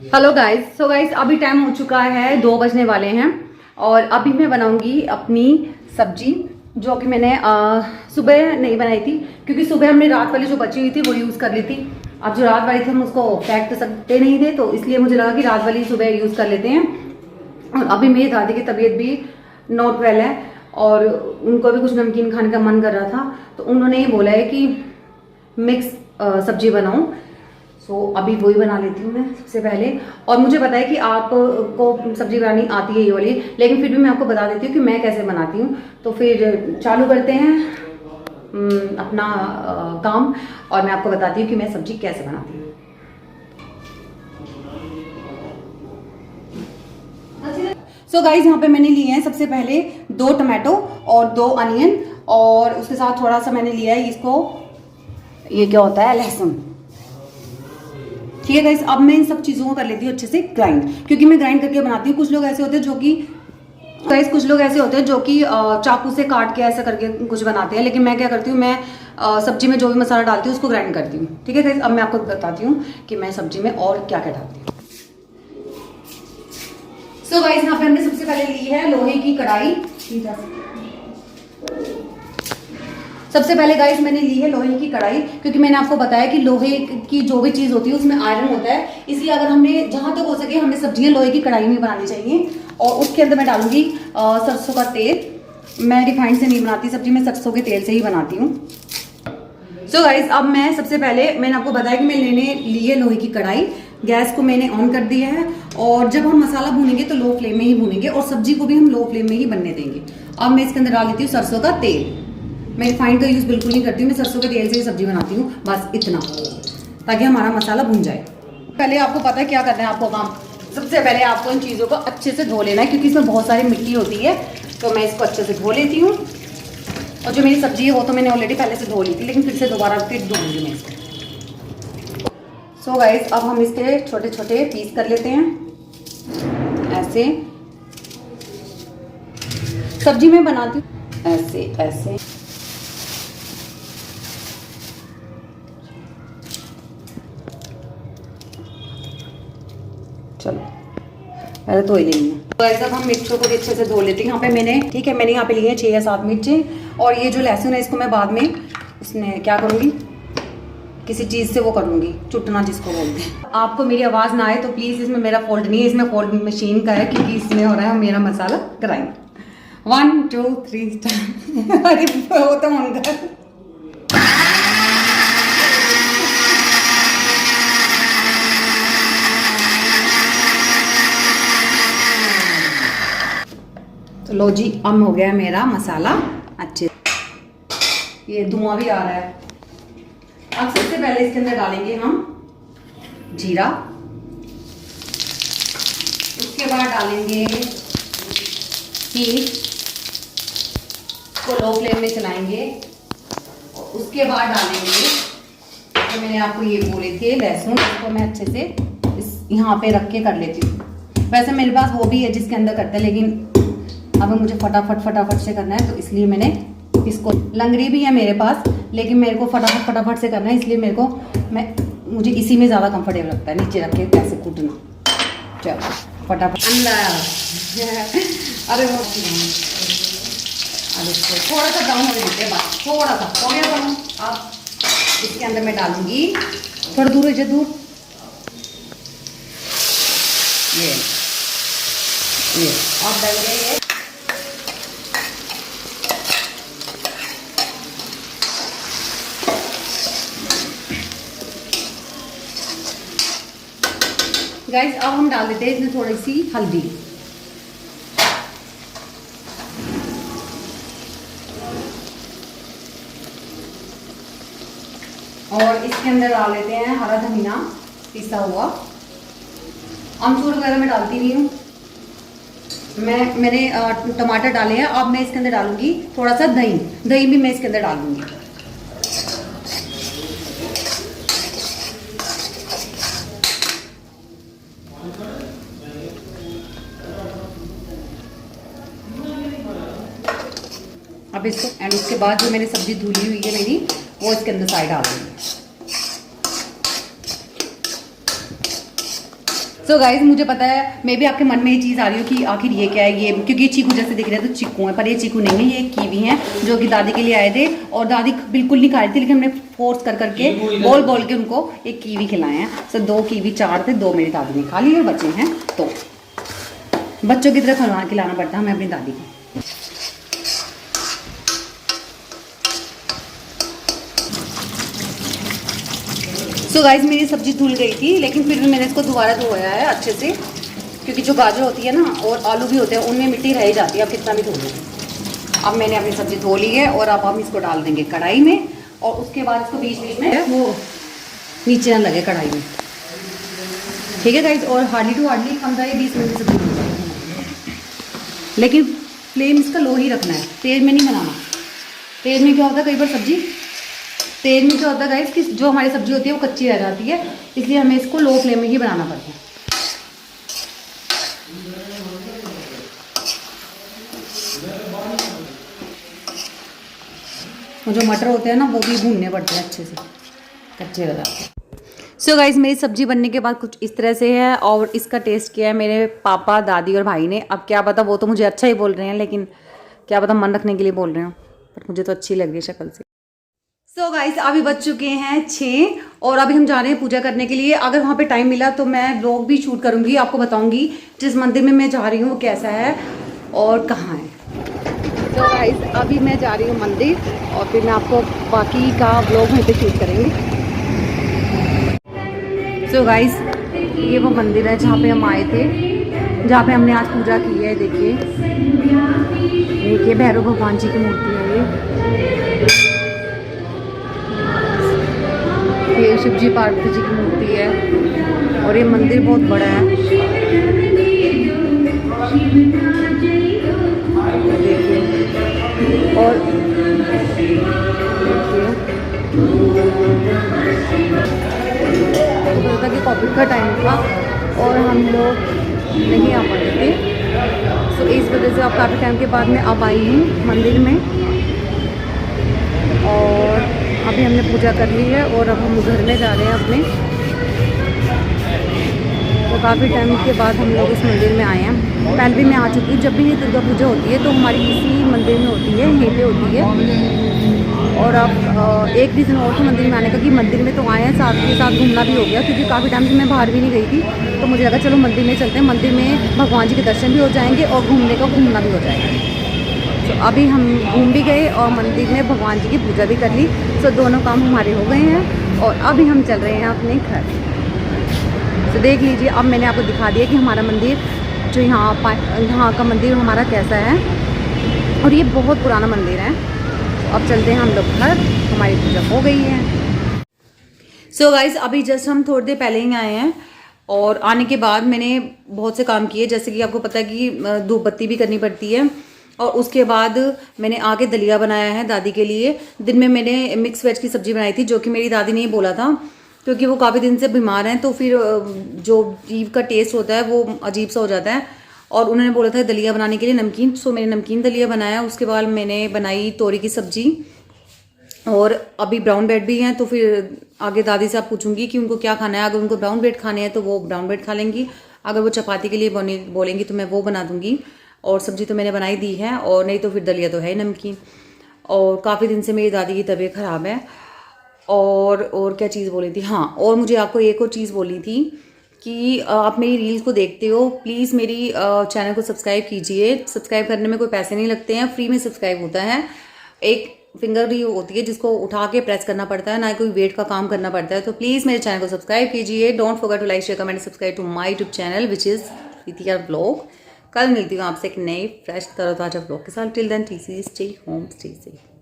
Hello guys. So guys अभी time हो चुका है, 2 बजने वाले हैं और अभी मैं बनाऊंगी अपनी सब्जी जो कि मैंने सुबह नहीं बनाई थी, क्योंकि सुबह हमने रात वाली जो बची हुई थी वो यूज़ कर ली थी। अब जो रात वाली थी हम उसको फेंक तो सकते नहीं थे, तो इसलिए मुझे लगा कि रात वाली सुबह यूज़ कर लेते हैं। और अभी मेरी दादी की तबीयत भी नॉट वेल है और उनको भी कुछ नमकीन खाने का मन कर रहा था, तो उन्होंने ही बोला है कि मिक्स सब्जी बनाऊं। सो अभी वही बना लेती हूँ मैं सबसे पहले। और मुझे पता है कि आपको सब्जी बनानी आती है ये वाली, लेकिन फिर भी मैं आपको बता देती हूँ कि मैं कैसे बनाती हूँ। तो फिर चालू करते हैं अपना काम, और मैं आपको बताती हूँ कि मैं सब्जी कैसे बनाती हूँ। सो गाइज यहाँ पे मैंने लिए हैं सबसे पहले 2 टमाटो और 2 अनियन, और उसके साथ थोड़ा सा मैंने लिया है इसको, ये क्या होता है, लहसुन। ठीक है गाइस, अब मैं इन सब चीज़ों को कर लेती हूँ अच्छे से ग्राइंड, क्योंकि मैं ग्राइंड करके बनाती हूँ। कुछ लोग ऐसे होते हैं जो कि गाइस चाकू से काट के ऐसा करके कुछ बनाते हैं, लेकिन मैं क्या करती हूँ, मैं सब्जी में जो भी मसाला डालती हूँ उसको ग्राइंड करती हूँ। ठीक है गाइस, अब मैं आपको बताती हूँ कि मैं सब्जी में और क्या क्या डालती हूँ। सो गाइस यहाँ पे हमने सबसे पहले ली है लोहे की कढ़ाई। सबसे पहले गाइस मैंने ली है लोहे की कढ़ाई, क्योंकि मैंने आपको बताया कि लोहे की जो भी चीज होती है उसमें आयरन होता है, इसलिए अगर हमें जहां तक हो सके हमें सब्जियां लोहे की कढ़ाई में बनानी चाहिए। और उसके अंदर मैं डालूंगी सरसों का तेल। मैं रिफाइंड से नहीं बनाती सब्जी, मैं सरसों के तेल से ही बनाती हूँ। सो गाइस अब मैं सबसे पहले, मैंने आपको बताया कि मैं लेने ली है लोहे की कढ़ाई। गैस को मैंने ऑन कर दिया है, और जब हम मसाला भूनेंगे तो लो फ्लेम में ही भूनेंगे, और सब्जी को भी हम लो फ्लेम में ही बनने देंगे। अब मैं इसके अंदर डाल देती हूँ सरसों का तेल। मैं रिफाइंड का यूज़ बिल्कुल नहीं करती हूँ, मैं सरसों के तेल से ही सब्जी बनाती हूँ, बस इतना, ताकि हमारा मसाला भुन जाए। पहले आपको पता है क्या करना है आपको काम, सबसे पहले आपको इन चीज़ों को अच्छे से धो लेना है, क्योंकि इसमें बहुत सारी मिट्टी होती है। तो मैं इसको अच्छे से धो लेती हूँ, और जो मेरी सब्जी है वो तो मैंने ऑलरेडी पहले से धो ली थी, लेकिन फिर से दोबारा धोऊंगी मैं इसको। सो गाइस अब हम इसके छोटे छोटे पीस कर लेते हैं ऐसे। सब्जी में बनाती हूँ ऐसे ऐसे। चलो पहले धो ही लेंगे। तो ऐसा हम मिर्चों को भी अच्छे से धो लेते हैं। यहाँ पे मैंने, ठीक है, मैंने यहाँ पे लिए हैं 6 या 7 मिर्चें, और ये जो लहसुन है इसको मैं बाद में उसमें क्या करूँगी, किसी चीज़ से वो करूँगी, चुटना जिसको बोलते हैं। आपको मेरी आवाज़ ना आए तो प्लीज़, इसमें मेरा फॉल्ट नहीं है, इसमें फॉल्ट मशीन का है, क्योंकि इसमें हो रहा है मेरा मसाला ग्राइंड। 1 2 3 स्टार्ट। अरे वो तो मन कर। तो लो जी, अब हो गया मेरा मसाला अच्छे, ये धुआं भी आ रहा है। अब सबसे पहले इसके अंदर डालेंगे हम जीरा, उसके बाद डालेंगे हींग को लो फ्लेम में चलाएंगे, और उसके बाद डालेंगे तो मैंने आपको ये बोले थे लहसुन, इसको मैं अच्छे से इस यहाँ पे रख के कर लेती हूँ। वैसे मेरे पास वो भी है जिसके अंदर करते हैं, लेकिन अब मुझे फटाफट से करना है, तो इसलिए मैंने इसको, लंगड़ी भी है मेरे पास, लेकिन मेरे को फटाफट से करना है, इसलिए मुझे इसी में ज़्यादा कंफर्टेबल लगता है, नीचे रख के कैसे कूटना। चलो फटाफट अंदर। अरे वो थोड़ा सा ब्राउन हो देते हैं, बस थोड़ा सा हो गया ब्राउन। अब इसके अंदर मैं डालूंगी, थोड़ा दूर है दूर, ये अब डाल गए। गाइस अब हम डाल देते हैं इसमें थोड़ी सी हल्दी, और इसके अंदर डाल देते हैं हरा धनिया पिसा हुआ। अमचूर वगैरह मैं डालती नहीं हूँ, मैंने टमाटर डाले हैं। अब मैं इसके अंदर डालूंगी थोड़ा सा दही भी मैं इसके अंदर डाल दूंगी। अब इसको, एंड उसके बाद जो मैंने सब्जी धुली हुई है मेरी, वो इसके अंदर साइड डाल दूंगी। सो गाइज मुझे पता है, मैं भी आपके मन में ये चीज़ आ रही हूँ कि आखिर ये क्या है, ये क्योंकि चीकू जैसे दिख रहे हैं तो चीकू है, पर ये चीकू नहीं है, ये कीवी हैं जो कि दादी के लिए आए थे और दादी बिल्कुल नहीं खा रही थी, लेकिन हमने फोर्स कर करके बोल के उनको एक कीवी खिलाए हैं। सो 2 कीवी 4 थे, 2 मेरी दादी ने खा लिए और बचे हैं, तो बच्चों की तरह खिलाना पड़ता है हमें अपनी दादी को। सो गाइज मेरी सब्जी धुल गई थी, लेकिन फिर भी मैंने इसको दोबारा धोया है अच्छे से, क्योंकि जो गाजर होती है ना और आलू भी होते हैं उनमें मिट्टी रह जाती है, अब कितना भी धो लो। अब मैंने अपनी सब्जी धो ली है और अब हम इसको डाल देंगे कढ़ाई में, और उसके बाद इसको बीच बीच में वो नीचे ना लगे कढ़ाई में, ठीक है गाइज। और हार्डली टू हार्डली 15-20 मिनट सब्जी बन जाएगी, लेकिन फ्लेम इसका लो ही रखना है, तेज़ में नहीं बनाना। तेज़ में क्या होता है, कई बार सब्जी तेल में क्या होता है गाइस कि जो हमारी सब्जी होती है वो कच्ची रह जाती है, इसलिए हमें इसको लो फ्लेम में ही बनाना पड़ता है। और जो मटर होते हैं ना वो भी भूनने पड़ते हैं अच्छे से, कच्चे रह जाते हैं। सो गाइस मेरी सब्जी बनने के बाद कुछ इस तरह से है, और इसका टेस्ट किया है मेरे पापा, दादी और भाई ने। अब क्या पता, वो तो मुझे अच्छा ही बोल रहे हैं, लेकिन क्या पता मन रखने के लिए बोल रहे हो, पर मुझे तो अच्छी लग रही है शक्ल से। सो गाइस अभी बज चुके हैं 6 और अभी हम जा रहे हैं पूजा करने के लिए। अगर वहाँ पे टाइम मिला तो मैं व्लॉग भी शूट करूँगी, आपको बताऊँगी जिस मंदिर में मैं जा रही हूँ वो कैसा है और कहाँ है। सो गाइस अभी मैं जा रही हूँ मंदिर, और फिर मैं आपको बाकी का व्लॉग वहीं पे शूट करेंगे। सो गाइस ये वो मंदिर है जहाँ पे हम आए थे, जहाँ पे हमने आज पूजा की है। देखिए भैरव भगवान जी की मूर्ति है ये शिव जी पार्वती जी की मूर्ति है, और ये मंदिर बहुत बड़ा है। देखिए और देखिए कि कॉपी का टाइम था और हम लोग नहीं आ पाए थे, तो इस वजह से अब काफ़ी टाइम के बाद मैं अब आई हूँ मंदिर में। और अभी हमने पूजा कर ली है और अब हम घर में जा रहे हैं अपने। तो काफ़ी टाइम के बाद हम लोग इस मंदिर में आए हैं। पहले भी मैं आ चुकी हूँ, जब भी ये दुर्गा पूजा होती है तो हमारी इसी मंदिर में होती है, यहीं पे होती है। और अब एक रीज़न और था मंदिर में आने का कि मंदिर में तो आए हैं, साथ के साथ घूमना भी हो गया, क्योंकि काफ़ी टाइम से मैं बाहर भी नहीं गई थी, तो मुझे लगा चलो मंदिर में चलते हैं, मंदिर में भगवान जी के दर्शन भी हो जाएंगे और घूमना भी हो जाएगा। तो अभी हम घूम भी गए और मंदिर में भगवान जी की पूजा भी कर ली, तो दोनों काम हमारे हो गए हैं और अभी हम चल रहे हैं अपने घर। तो देख लीजिए अब मैंने आपको दिखा दिया कि हमारा मंदिर जो यहाँ का मंदिर हमारा कैसा है, और ये बहुत पुराना मंदिर है। तो अब चलते हैं हम लोग घर, हमारी पूजा हो गई है। सो गाइस अभी जस्ट हम थोड़ी देर पहले ही आए हैं, और आने के बाद मैंने बहुत से काम किए, जैसे कि आपको पता है कि धूप बत्ती भी करनी पड़ती है। और उसके बाद मैंने आके दलिया बनाया है दादी के लिए। दिन में मैंने मिक्स वेज की सब्ज़ी बनाई थी, जो कि मेरी दादी ने ही बोला था, क्योंकि वो काफ़ी दिन से बीमार हैं, तो फिर जो जीभ का टेस्ट होता है वो अजीब सा हो जाता है, और उन्होंने बोला था दलिया बनाने के लिए नमकीन। सो मैंने नमकीन दलिया बनाया। उसके बाद मैंने बनाई तोरी की सब्ज़ी, और अभी ब्राउन ब्रेड भी हैं, तो फिर आगे दादी से आप पूछूंगी कि उनको क्या खाना है। अगर उनको ब्राउन ब्रेड खाने हैं तो वो ब्राउन ब्रेड खा लेंगी, अगर वो चपाती के लिए बोलेंगी तो मैं वो बना दूंगी। और सब्ज़ी तो मैंने बनाई दी है, और नहीं तो फिर दलिया तो है नमकीन। और काफ़ी दिन से मेरी दादी की तबीयत ख़राब है। और क्या चीज़ बोली थी, हाँ, और मुझे आपको एक और चीज़ बोली थी कि आप मेरी रील्स को देखते हो, प्लीज़ मेरी चैनल को सब्सक्राइब कीजिए। सब्सक्राइब करने में कोई पैसे नहीं लगते हैं, फ्री में सब्सक्राइब होता है। एक फिंगर भी होती है जिसको उठा के प्रेस करना पड़ता है, ना कोई वेट का काम करना पड़ता है। तो प्लीज़ मेरे चैनल को सब्सक्राइब कीजिए। Don't forget to like share comment subscribe to my YouTube channel which is Preetika vlog. कल मिलती हूँ आपसे एक नए फ्रेश तरोताज़ा व्लॉग के साथ। Till then T C stay home stay safe.